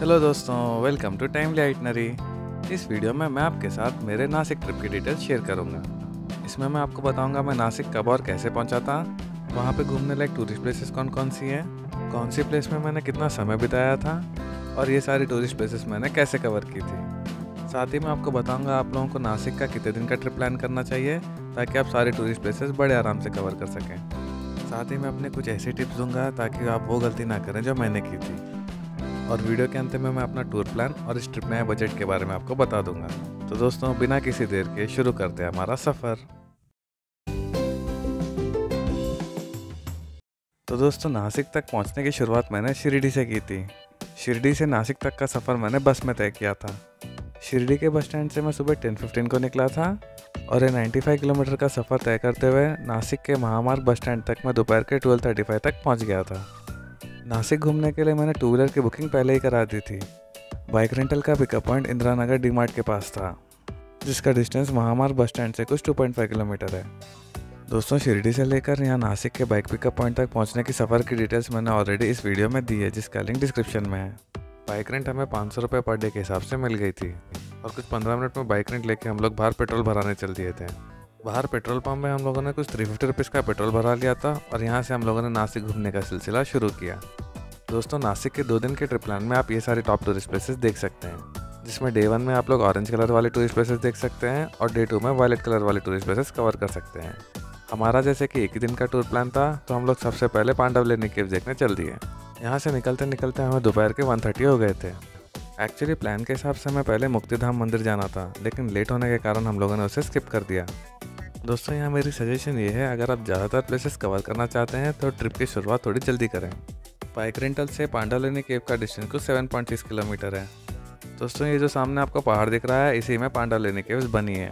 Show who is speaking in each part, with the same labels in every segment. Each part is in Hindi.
Speaker 1: हेलो दोस्तों, वेलकम टू टाइमली आइटनरी। इस वीडियो में मैं आपके साथ मेरे नासिक ट्रिप की डिटेल्स शेयर करूंगा। इसमें मैं आपको बताऊंगा मैं नासिक कब और कैसे पहुंचा था, वहां पे घूमने लायक टूरिस्ट प्लेसेस कौन कौन सी हैं, कौन सी प्लेस में मैंने कितना समय बिताया था और ये सारी टूरिस्ट प्लेसेस मैंने कैसे कवर की थी। साथ ही मैं आपको बताऊँगा आप लोगों को नासिक का कितने दिन का ट्रिप प्लान करना चाहिए ताकि आप सारे टूरिस्ट प्लेसेस बड़े आराम से कवर कर सकें। साथ ही मैं अपने कुछ ऐसी टिप्स दूंगा ताकि आप वो गलती ना करें जो मैंने की थी। और वीडियो के अंत में मैं अपना टूर प्लान और इस ट्रिप में आए बजट के बारे में आपको बता दूंगा। तो दोस्तों, बिना किसी देर के शुरू करते हैं हमारा सफ़र। तो दोस्तों, नासिक तक पहुंचने की शुरुआत मैंने शिरडी से की थी। शिरडी से नासिक तक का सफ़र मैंने बस में तय किया था। शिरडी के बस स्टैंड से मैं सुबह 10:15 को निकला था और ये 95 किलोमीटर का सफ़र तय करते हुए नासिक के महामार्ग बस स्टैंड तक मैं दोपहर के 12:35 तक पहुँच गया था। नासिक घूमने के लिए मैंने 2 व्हीलर की बुकिंग पहले ही करा दी थी। बाइक रेंटल का पिकअप पॉइंट इंदिरा नगर डी-मार्ट के पास था, जिसका डिस्टेंस महामार्ग बस स्टैंड से कुछ 2.5 किलोमीटर है। दोस्तों, शिरडी से लेकर यहाँ नासिक के बाइक पिकअप पॉइंट तक पहुँचने की सफ़र की डिटेल्स मैंने ऑलरेडी इस वीडियो में दी है, जिसका लिंक डिस्क्रिप्शन में है। बाइक रेंट हमें 500 रुपये पर डे के हिसाब से मिल गई थी और कुछ 15 मिनट में बाइक रेंट लेके हम लोग बाहर पेट्रोल भराने चल दिए थे। बाहर पेट्रोल पंप में हम लोगों ने कुछ 350 रुपीज़ का पेट्रोल भरा लिया था और यहाँ से हम लोगों ने नासिक घूमने का सिलसिला शुरू किया। दोस्तों, नासिक के 2 दिन के ट्रिप प्लान में आप ये सारे टॉप टूरिस्ट प्लेसेस देख सकते हैं, जिसमें डे 1 में आप लोग ऑरेंज कलर वाले टूरिस्ट प्लेसेस देख सकते हैं और डे 2 में वायलेट कलर वाले टूरिस्ट प्लेसेस कवर कर सकते हैं। हमारा जैसे कि एक ही दिन का टूर प्लान था, तो हम लोग सबसे पहले पांडवलेनी केव्स देखने चल दिए। यहाँ से निकलते निकलते हमें दोपहर के 1:30 हो गए थे। एक्चुअली प्लान के हिसाब से हमें पहले मुक्तिधाम मंदिर जाना था, लेकिन लेट होने के कारण हम लोगों ने उसे स्किप कर दिया। दोस्तों, यहाँ मेरी सजेशन ये है, अगर आप ज़्यादातर प्लेसेस कवर करना चाहते हैं तो ट्रिप की शुरुआत थोड़ी जल्दी करें। बाइक रेंटल से पांडवलेनी केव का डिस्टेंस कुछ 7.6 किलोमीटर है। दोस्तों, ये जो सामने आपको पहाड़ दिख रहा है, इसी में पांडवलेनी केव्स बनी है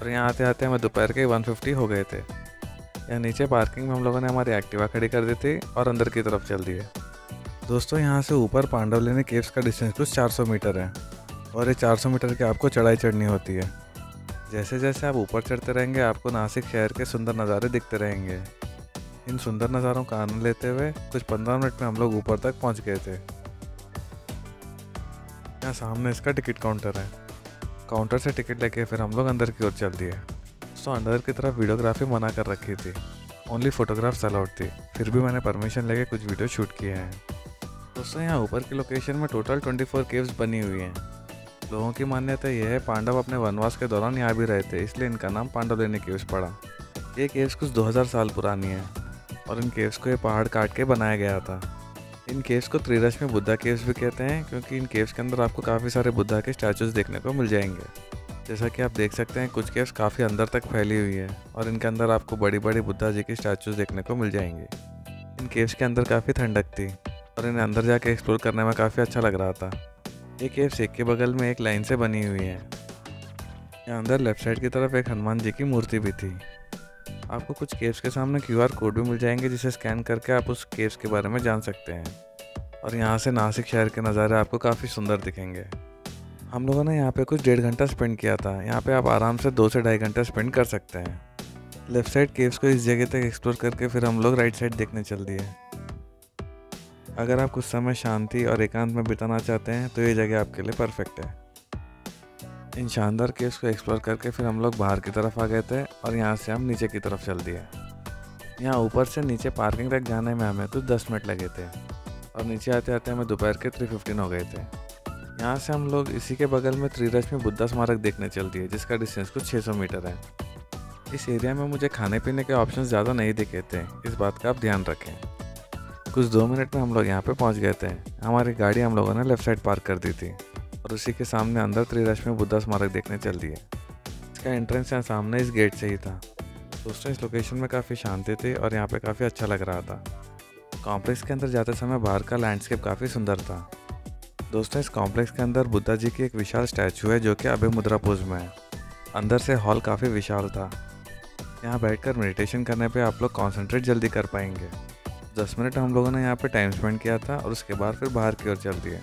Speaker 1: और यहाँ आते आते हमें दोपहर के 1:50 हो गए थे। यहाँ नीचे पार्किंग में हम लोगों ने हमारी एक्टिवा खड़ी कर दी थी और अंदर की तरफ चल दिए। दोस्तों, यहाँ से ऊपर पांडवलेनी केव्स का डिस्टेंस कुछ 400 मीटर है और ये 400 मीटर की आपको चढ़ाई चढ़नी होती है। जैसे जैसे आप ऊपर चढ़ते रहेंगे, आपको नासिक शहर के सुंदर नज़ारे दिखते रहेंगे। इन सुंदर नज़ारों का आनंद लेते हुए कुछ 15 मिनट में हम लोग ऊपर तक पहुंच गए थे। यहाँ सामने इसका टिकट काउंटर है। काउंटर से टिकट लेके फिर हम लोग अंदर की ओर चल दिए। तो अंदर की तरफ वीडियोग्राफी मना कर रखी थी, ओनली फोटोग्राफ्स अलाउड थी। फिर भी मैंने परमिशन लेके कुछ वीडियो शूट किए हैं। दोस्तों, यहाँ ऊपर की लोकेशन में टोटल 24 केव्स बनी हुई हैं। लोगों की मान्यता यह है, पांडव अपने वनवास के दौरान यहाँ भी रहे थे, इसलिए इनका नाम पांडवलेनी केव्स पड़ा। ये केव्स कुछ 2000 साल पुरानी है और इन केव्स को ये पहाड़ काट के बनाया गया था। इन केव्स को त्रिरश्मि बुद्धा केव्स भी कहते हैं, क्योंकि इन केव्स के अंदर आपको काफ़ी सारे बुद्धा के स्टैचूज देखने को मिल जाएंगे। जैसा कि आप देख सकते हैं, कुछ केव्स काफ़ी अंदर तक फैली हुई है और इनके अंदर आपको बड़ी बड़ी बुद्धा जी की स्टैचूज देखने को मिल जाएंगे। इन केव्स के अंदर काफ़ी ठंडक थी और इन्हें अंदर जाके एक्सप्लोर करने में काफ़ी अच्छा लग रहा था। ये केव्स एक के बगल में एक लाइन से बनी हुई है। यहाँ अंदर लेफ्ट साइड की तरफ एक हनुमान जी की मूर्ति भी थी। आपको कुछ केव्स के सामने QR कोड भी मिल जाएंगे, जिसे स्कैन करके आप उस केव्स के बारे में जान सकते हैं और यहाँ से नासिक शहर के नज़ारे आपको काफ़ी सुंदर दिखेंगे। हम लोगों ने यहाँ पे कुछ 1.5 घंटा स्पेंड किया था। यहाँ पे आप आराम से 2 से 2.5 घंटे स्पेंड कर सकते हैं। लेफ्ट साइड केव्स को इस जगह तक एक्सप्लोर करके फिर हम लोग राइट साइड देखने चल दिए। अगर आप कुछ समय शांति और एकांत में बिताना चाहते हैं तो ये जगह आपके लिए परफेक्ट है। इन शानदार केव्स को एक्सप्लोर करके फिर हम लोग बाहर की तरफ आ गए थे और यहाँ से हम नीचे की तरफ चल दिए। यहाँ ऊपर से नीचे पार्किंग तक जाने में हमें कुछ 10 मिनट लगे थे और नीचे आते आते हमें दोपहर के 3:15 हो गए थे। यहाँ से हम लोग इसी के बगल में त्रिरश्मि बुद्धा स्मारक देखने चल दिए, जिसका डिस्टेंस कुछ 600 मीटर है। इस एरिया में मुझे खाने पीने के ऑप्शन ज़्यादा नहीं दिखे थे, इस बात का आप ध्यान रखें। कुछ 2 मिनट में हम लोग यहाँ पे पहुँच गए थे। हमारी गाड़ी हम लोगों ने लेफ्ट साइड पार्क कर दी थी और उसी के सामने अंदर त्रिरश्मि बुद्धा स्मारक देखने चल दिए। इसका एंट्रेंस यहाँ सामने इस गेट से ही था। दोस्तों, इस लोकेशन में काफ़ी शांति थी और यहाँ पे काफ़ी अच्छा लग रहा था। कॉम्प्लेक्स के अंदर जाते समय बाहर का लैंडस्केप काफ़ी सुंदर था। दोस्तों, इस कॉम्प्लेक्स के अंदर बुद्धा जी की एक विशाल स्टैचू है जो कि अभय मुद्रा पोज में है। अंदर से हॉल काफ़ी विशाल था। यहाँ बैठकर मेडिटेशन करने पे आप लोग कॉन्सेंट्रेट जल्दी कर पाएंगे। 10 मिनट हम लोगों ने यहाँ पे टाइम स्पेंड किया था और उसके बाद फिर बाहर की ओर चल दिए।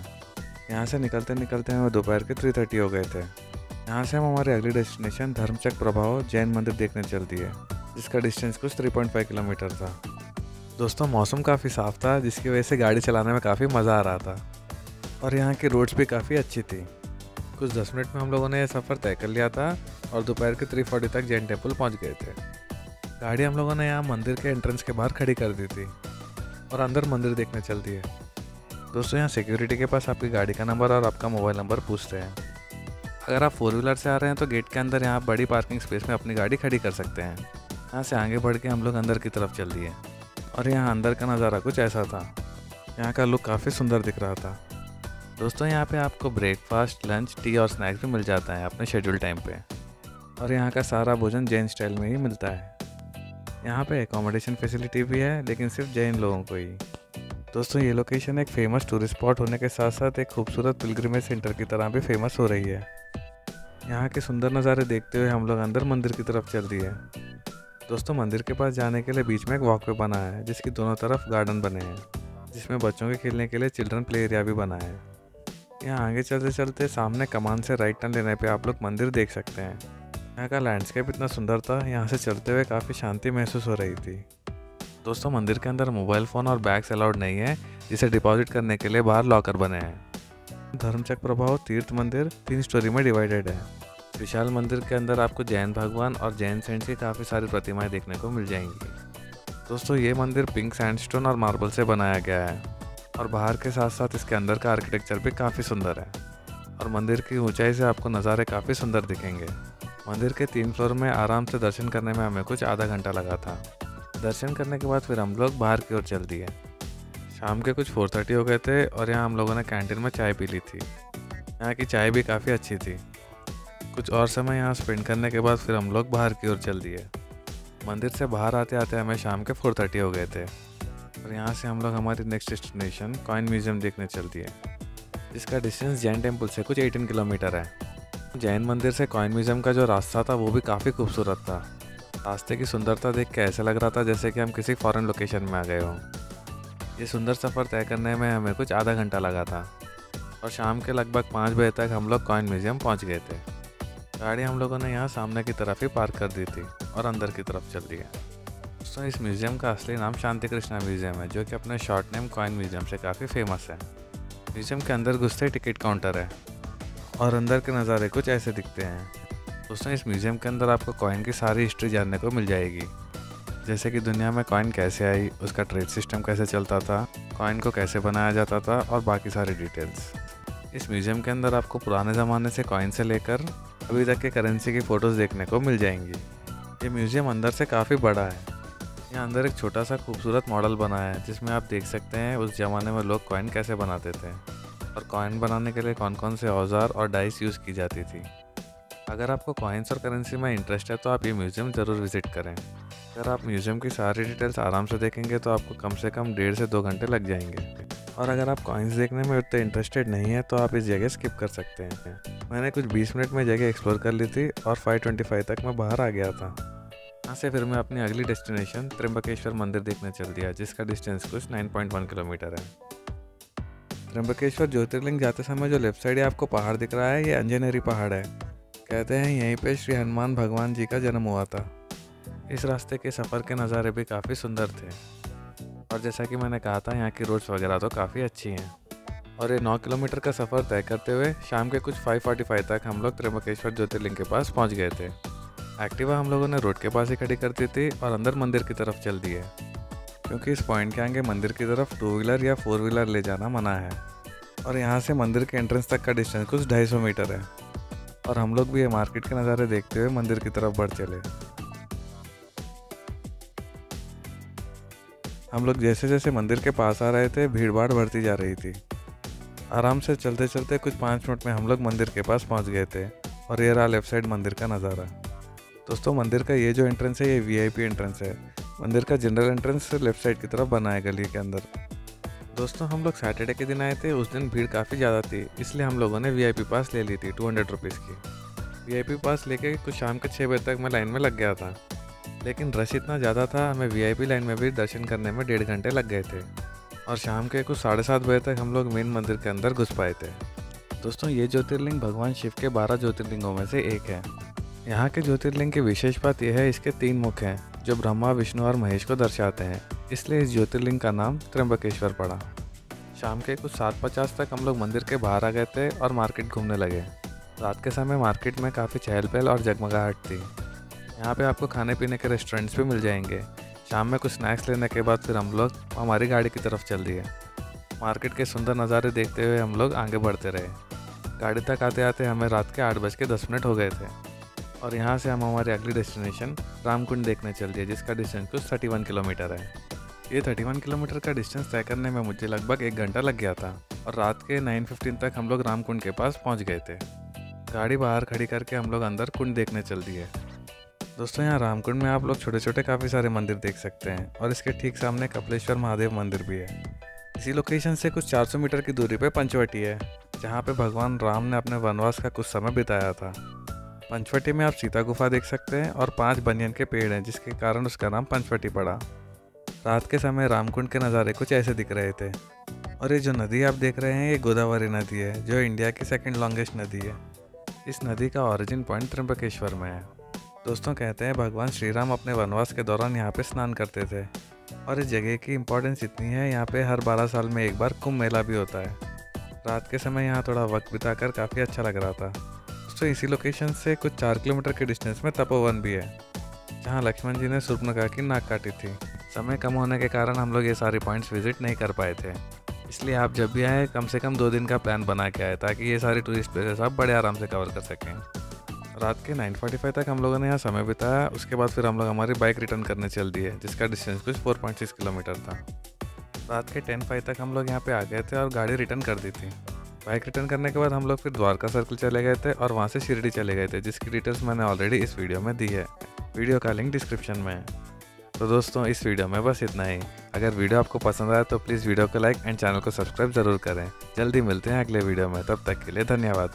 Speaker 1: यहाँ से निकलते निकलते हमें दोपहर के 3:30 हो गए थे। यहाँ से हम हमारे अगली डेस्टिनेशन धर्मचक्र प्रभाव जैन मंदिर देखने चल दिए, जिसका डिस्टेंस कुछ 3.5 किलोमीटर था। दोस्तों, मौसम काफ़ी साफ़ था, जिसकी वजह से गाड़ी चलाने में काफ़ी मज़ा आ रहा था। और यहाँ की रोड्स भी काफ़ी अच्छी थी। कुछ 10 मिनट में हम लोगों ने यह सफ़र तय कर लिया था और दोपहर के 3:40 तक जैन टेम्पल पहुँच गए थे। गाड़ी हम लोगों ने यहाँ मंदिर के एंट्रेंस के बाहर खड़ी कर दी थी और अंदर मंदिर देखने चल दिए। दोस्तों, यहाँ सिक्योरिटी के पास आपकी गाड़ी का नंबर और आपका मोबाइल नंबर पूछते हैं। अगर आप 4 व्हीलर से आ रहे हैं तो गेट के अंदर यहाँ बड़ी पार्किंग स्पेस में अपनी गाड़ी खड़ी कर सकते हैं। यहाँ से आगे बढ़ के हम लोग अंदर की तरफ चल दिए और यहाँ अंदर का नज़ारा कुछ ऐसा था। यहाँ का लुक काफ़ी सुंदर दिख रहा था। दोस्तों, यहाँ पे आपको ब्रेकफास्ट, लंच, टी और स्नैक्स भी मिल जाता है अपने शेड्यूल टाइम पे। और यहाँ का सारा भोजन जैन स्टाइल में ही मिलता है। यहाँ पे एकोमोडेशन फैसिलिटी भी है, लेकिन सिर्फ जैन लोगों को ही। दोस्तों, ये लोकेशन एक फेमस टूरिस्ट स्पॉट होने के साथ साथ एक खूबसूरत पिलग्रिमेज सेंटर की तरह भी फेमस हो रही है। यहाँ के सुंदर नज़ारे देखते हुए हम लोग अंदर मंदिर की तरफ चल दिए। दोस्तों, मंदिर के पास जाने के लिए बीच में एक वॉकवे बना है, जिसकी दोनों तरफ गार्डन बने हैं, जिसमें बच्चों के खेलने के लिए चिल्ड्रन प्ले एरिया भी बना है। यहाँ आगे चलते चलते सामने कमान से राइट टर्न लेने पे आप लोग मंदिर देख सकते हैं। यहाँ का लैंडस्केप इतना सुंदर था, यहाँ से चलते हुए काफ़ी शांति महसूस हो रही थी। दोस्तों, मंदिर के अंदर मोबाइल फ़ोन और बैग्स अलाउड नहीं है, जिसे डिपॉजिट करने के लिए बाहर लॉकर बने हैं। धर्मचक्र प्रभाव तीर्थ मंदिर 3 स्टोरी में डिवाइडेड है। विशाल मंदिर के अंदर आपको जैन भगवान और जैन सेंट्स की काफ़ी सारी प्रतिमाएं देखने को मिल जाएंगी। दोस्तों, ये मंदिर पिंक सैंडस्टोन और मार्बल से बनाया गया है और बाहर के साथ साथ इसके अंदर का आर्किटेक्चर भी काफ़ी सुंदर है और मंदिर की ऊंचाई से आपको नज़ारे काफ़ी सुंदर दिखेंगे। मंदिर के 3 फ्लोर में आराम से दर्शन करने में हमें कुछ आधा घंटा लगा था। दर्शन करने के बाद फिर हम लोग बाहर की ओर चल दिए। शाम के कुछ 4:30 हो गए थे और यहाँ हम लोगों ने कैंटीन में चाय पी ली थी। यहाँ की चाय भी काफ़ी अच्छी थी। कुछ और समय यहाँ स्पेंड करने के बाद फिर हम लोग बाहर की ओर चल दिए। मंदिर से बाहर आते आते हमें शाम के 4:30 हो गए थे और यहाँ से हम लोग हमारी नेक्स्ट डेस्टिनेशन कॉइन म्यूज़ियम देखने चल दिए, जिसका डिस्टेंस जैन टेम्पल से कुछ 18 किलोमीटर है। जैन मंदिर से कॉइन म्यूज़ियम का जो रास्ता था वो भी काफ़ी खूबसूरत था। रास्ते की सुंदरता देख के ऐसा लग रहा था जैसे कि हम किसी फॉरेन लोकेशन में आ गए हों। ये सुंदर सफ़र तय करने में हमें कुछ आधा घंटा लगा था और शाम के लगभग 5 बजे तक हम लोग कॉइन म्यूज़ियम पहुँच गए थे। गाड़ी हम लोगों ने यहाँ सामने की तरफ ही पार्क कर दी थी और अंदर की तरफ चल दिए। दोस्तों, इस म्यूज़ियम का असली नाम शांति कृष्णा म्यूज़ियम है, जो कि अपने शॉर्ट नेम कॉइन म्यूज़ियम से काफ़ी फेमस है। म्यूज़ियम के अंदर घुसते टिकट काउंटर है और अंदर के नज़ारे कुछ ऐसे दिखते हैं। दोस्तों, इस म्यूज़ियम के अंदर आपको कॉइन की सारी हिस्ट्री जानने को मिल जाएगी, जैसे कि दुनिया में कॉइन कैसे आई, उसका ट्रेड सिस्टम कैसे चलता था, कॉइन को कैसे बनाया जाता था और बाकी सारी डिटेल्स। इस म्यूज़ियम के अंदर आपको पुराने ज़माने से कॉइन से लेकर अभी तक के करेंसी की फ़ोटोज़ देखने को मिल जाएंगी। ये म्यूज़ियम अंदर से काफ़ी बड़ा है। यहाँ अंदर एक छोटा सा खूबसूरत मॉडल बना है, जिसमें आप देख सकते हैं उस ज़माने में लोग कॉइन कैसे बनाते थे और कॉइन बनाने के लिए कौन कौन से औजार और डाइस यूज़ की जाती थी। अगर आपको कॉइन्स और करेंसी में इंटरेस्ट है तो आप ये म्यूज़ियम ज़रूर विज़िट करें। अगर आप म्यूज़ियम की सारी डिटेल्स आराम से देखेंगे तो आपको कम से कम 1.5 से 2 घंटे लग जाएंगे। और अगर आप कॉइन्स देखने में उतने इंटरेस्टेड नहीं है तो आप इस जगह स्किप कर सकते हैं। मैंने कुछ 20 मिनट में जगह एक्सप्लोर कर ली थी और 5:25 तक मैं बाहर आ गया था। यहाँ से फिर मैं अपनी अगली डेस्टिनेशन त्र्यंबकेश्वर मंदिर देखने चल दिया, जिसका डिस्टेंस कुछ 9.1 किलोमीटर है। त्र्यंबकेश्वर ज्योतिर्लिंग जाते समय जो लेफ्ट साइड आपको पहाड़ दिख रहा है, ये अंजनेरी पहाड़ है। कहते हैं यहीं पे श्री हनुमान भगवान जी का जन्म हुआ था। इस रास्ते के सफ़र के नज़ारे भी काफ़ी सुंदर थे और जैसा कि मैंने कहा था, यहाँ की रोड्स वगैरह तो काफ़ी अच्छी हैं। और ये 9 किलोमीटर का सफ़र तय करते हुए शाम के कुछ 5:45 तक हम लोग त्र्यंबकेश्वर ज्योतिर्लिंग के पास पहुँच गए थे। एक्टिवा हम लोगों ने रोड के पास ही खड़ी कर दी थी और अंदर मंदिर की तरफ चल दिए, क्योंकि इस पॉइंट के आगे मंदिर की तरफ 2 व्हीलर या 4 व्हीलर ले जाना मना है। और यहाँ से मंदिर के एंट्रेंस तक का डिस्टेंस कुछ 250 मीटर है और हम लोग भी ये मार्केट के नज़ारे देखते हुए मंदिर की तरफ बढ़ चले। हम लोग जैसे जैसे मंदिर के पास आ रहे थे, भीड़ भाड़ बढ़ती जा रही थी। आराम से चलते चलते कुछ 5 मिनट में हम लोग मंदिर के पास पहुंच गए थे और ये रहा लेफ्ट साइड मंदिर का नज़ारा। दोस्तों, मंदिर का ये जो एंट्रेंस है, ये वीआईपी एंट्रेंस है। मंदिर का जनरल एंट्रेंस लेफ्ट साइड की तरफ बना है गली के अंदर। दोस्तों, हम लोग सैटरडे के दिन आए थे। उस दिन भीड़ काफ़ी ज़्यादा थी, इसलिए हम लोगों ने वीआईपी पास ले ली थी 200 रुपीज़ की। वीआईपी पास लेके कुछ शाम के 6 बजे तक मैं लाइन में लग गया था, लेकिन रश इतना ज़्यादा था, हमें वीआईपी लाइन में भी दर्शन करने में 1.5 घंटे लग गए थे और शाम के कुछ 7:30 बजे तक हम लोग मेन मंदिर के अंदर घुस पाए थे। दोस्तों, ये ज्योतिर्लिंग भगवान शिव के 12 ज्योतिर्लिंगों में से एक है। यहाँ के ज्योतिर्लिंग की विशेष बात यह है, इसके 3 मुख हैं जो ब्रह्मा, विष्णु और महेश को दर्शाते हैं, इसलिए इस ज्योतिर्लिंग का नाम त्र्यंबकेश्वर पड़ा। शाम के कुछ 7:50 तक हम लोग मंदिर के बाहर आ गए थे और मार्केट घूमने लगे। रात के समय मार्केट में काफ़ी चहल पहल और जगमगाहट थी। यहाँ पे आपको खाने पीने के रेस्टोरेंट्स भी मिल जाएंगे। शाम में कुछ स्नैक्स लेने के बाद फिर हम लोग हमारी गाड़ी की तरफ चल दिए। मार्केट के सुंदर नज़ारे देखते हुए हम लोग आगे बढ़ते रहे। गाड़ी तक आते आते हमें रात के 8:10 हो गए थे और यहाँ से हम हमारी अगली डेस्टिनेशन रामकुंड देखने चल दिए, जिसका डिस्टेंस कुछ 31 किलोमीटर है। ये 31 किलोमीटर का डिस्टेंस तय करने में मुझे लगभग 1 घंटा लग गया था और रात के 9:15 तक हम लोग रामकुंड के पास पहुंच गए थे। गाड़ी बाहर खड़ी करके हम लोग अंदर कुंड देखने चल दिए। दोस्तों, यहाँ रामकुंड में आप लोग छोटे छोटे काफ़ी सारे मंदिर देख सकते हैं और इसके ठीक सामने कपिलेश्वर महादेव मंदिर भी है। इसी लोकेशन से कुछ 400 मीटर की दूरी पे पंचवटी है, जहाँ पे भगवान राम ने अपने वनवास का कुछ समय बिताया था। पंचवटी में आप सीता गुफा देख सकते हैं और 5 बनियन के पेड़ हैं, जिसके कारण उसका नाम पंचवटी पड़ा। रात के समय रामकुंड के नज़ारे कुछ ऐसे दिख रहे थे। और ये जो नदी आप देख रहे हैं, ये गोदावरी नदी है, जो इंडिया की सेकंड लॉन्गेस्ट नदी है। इस नदी का ओरिजिन पॉइंट त्र्यंबकेश्वर में है। दोस्तों, कहते हैं भगवान श्री राम अपने वनवास के दौरान यहाँ पे स्नान करते थे और इस जगह की इम्पोर्टेंस इतनी है, यहाँ पे हर 12 साल में एक बार कुंभ मेला भी होता है। रात के समय यहाँ थोड़ा वक्त बिताकर काफ़ी अच्छा लग रहा था। दोस्तों, इसी लोकेशन से कुछ 4 किलोमीटर के डिस्टेंस में तपोवन भी है, जहाँ लक्ष्मण जी ने शूर्पणखा की नाक काटी थी। समय कम होने के कारण हम लोग ये सारे पॉइंट्स विजिट नहीं कर पाए थे, इसलिए आप जब भी आए कम से कम 2 दिन का प्लान बना के आए, ताकि ये सारी टूरिस्ट प्लेसेस आप बड़े आराम से कवर कर सकें। रात के 9:45 तक हम लोगों ने यहाँ समय बिताया। उसके बाद फिर हम लोग हमारी बाइक रिटर्न करने चल दिए, जिसका डिस्टेंस कुछ 4.6 किलोमीटर था। रात के 10:05 तक हम लोग यहाँ पे आ गए थे और गाड़ी रिटर्न कर दी थी। बाइक रिटर्न करने के बाद हम लोग फिर द्वारका सर्कल चले गए थे और वहाँ से शिरडी चले गए थे, जिसकी डिटेल्स मैंने ऑलरेडी इस वीडियो में दी है। वीडियो का लिंक डिस्क्रिप्शन में है। तो दोस्तों, इस वीडियो में बस इतना ही। अगर वीडियो आपको पसंद आया तो प्लीज़ वीडियो को लाइक एंड चैनल को सब्सक्राइब ज़रूर करें। जल्दी मिलते हैं अगले वीडियो में, तब तक के लिए धन्यवाद।